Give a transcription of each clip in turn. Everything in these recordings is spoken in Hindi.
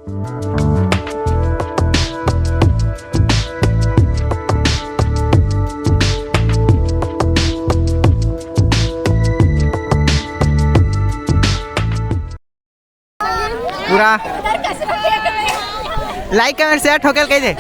पूरा लाइक कमेंट शेयर ठोकेल कह दे।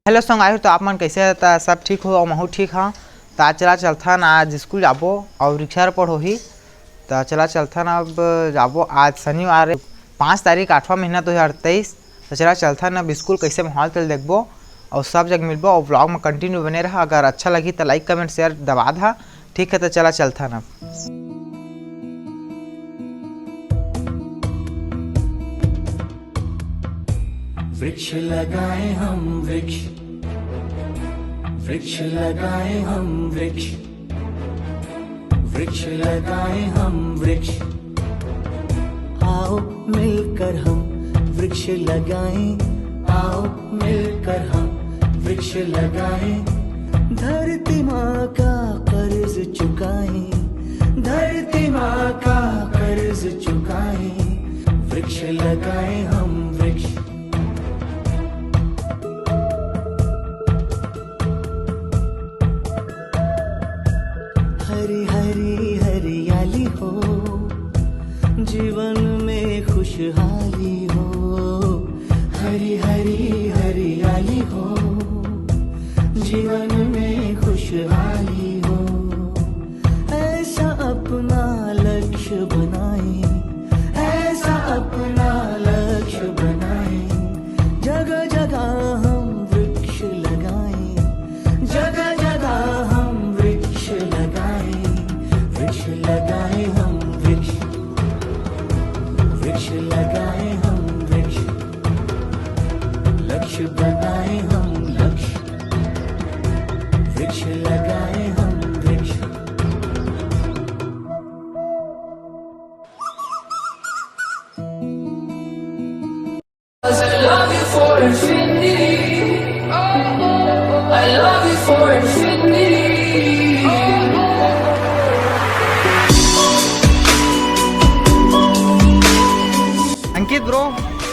हेलो संग आयो तो आप मन कैसे रहता सब ठीक हो और महू ठीक हाँ। तो आज चला चलथन आज स्कूल जाबो और रिक्शा पढ़ होही। तो चला चलथन अब जाबो आज शनिवार 5 तारीख 8वां महीना 2023। तो चला चलथन अब स्कूल कैसे माहौल चल देखबो और सब जगह मिलबो और ब्लॉग में कंटिन्यू बने रहा। अगर अच्छा लगी तो लाइक कमेंट शेयर दबा दा। ठीक है तो चला चलथन अब। वृक्ष लगाए हम वृक्ष, वृक्ष लगाए हम वृक्ष, वृक्ष लगाए हम वृक्ष। आओ मिलकर हम वृक्ष लगाएं, आओ मिलकर हम वृक्ष लगाएं। धरती माँ का कर्ज चुकाएं, धरती माँ का कर्ज चुकाएं। वृक्ष लगाएं हम वृक्ष। हरी हरी हरियाली हो, जीवन में खुशहाली हो। हरी हरी हरियाली हो, जीवन में खुशहाली हो। ऐसा अपना लक्ष्य बनाएं, ऐसा अपना लक्ष्य बनाएं। जगह जगह हम वृक्ष लगाएं, जगह जगह हम वृक्ष लगाएं। वृक्ष लगाएं हम वृक्ष, वृक्ष लगाएं हम वृक्ष। लक्ष्य बनाएं हम लक्ष्य, वृक्ष लगाएं हम वृक्ष। I love you for infinity. I love you for infinity. Ankit bro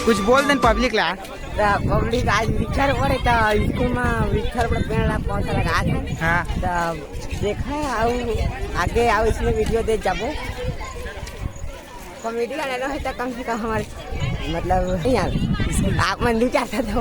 कुछ बोल दें पब्लिक ला। पब्लिक आज वृक्षर पड़े तो स्कूल में वृक्षर पर पेड़ पौधा लगा है। हाँ तो देखा आगे आओ इसमें वीडियो दे जाबो। कॉमेडी का लेना है तो कम से कम हमारे मतलब नहीं यार आप मंदिर चाहता था।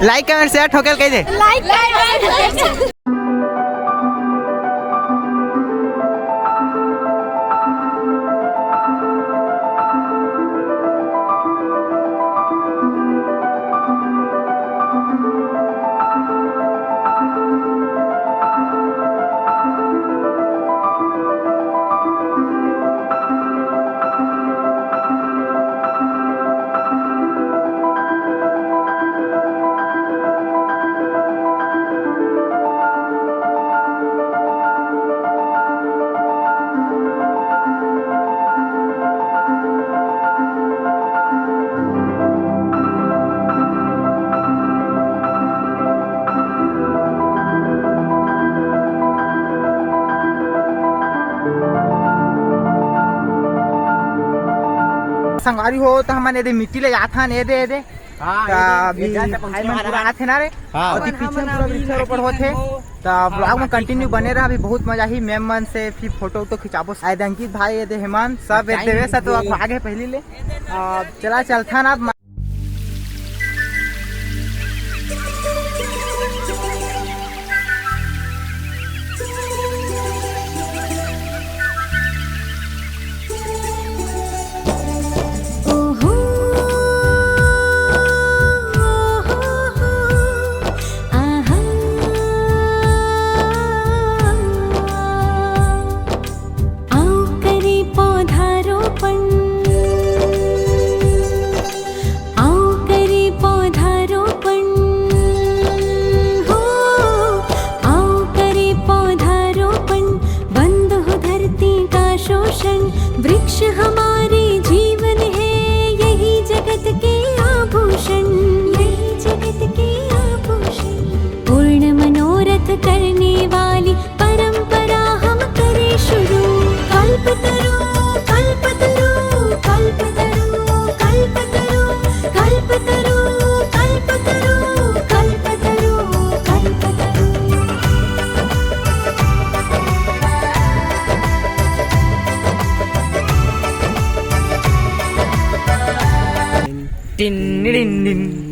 लाइक कमेंट शेयर ठोकेल कह दे। लाइक संगवारी हो तो हमन एदे मिट्टी ले जाथन एदे एदे अभी भाई मन पूरा आथे ना रे और पीछे पूरा वृक्षारोपण होथे तो ब्लॉग में कंटिन्यू बने रहा। अभी बहुत मजा ही मैम मन से फिर फोटो तो खिंचाबो। शायद अंकित भाई एदे हेमंत सब देवे से तो आगे पहली ले चला चलथन अब वृक्ष हमारे जीवन है, यही जगत के आभूषण, यही जगत के आभूषण। पूर्ण मनोरथ करने वाली परंपरा हम करें शुरू। Kalpataru Kalpataru Kalpataru Kalpataru Kalpataru Kalpataru Kalpataru Kalpataru. Tin tin tin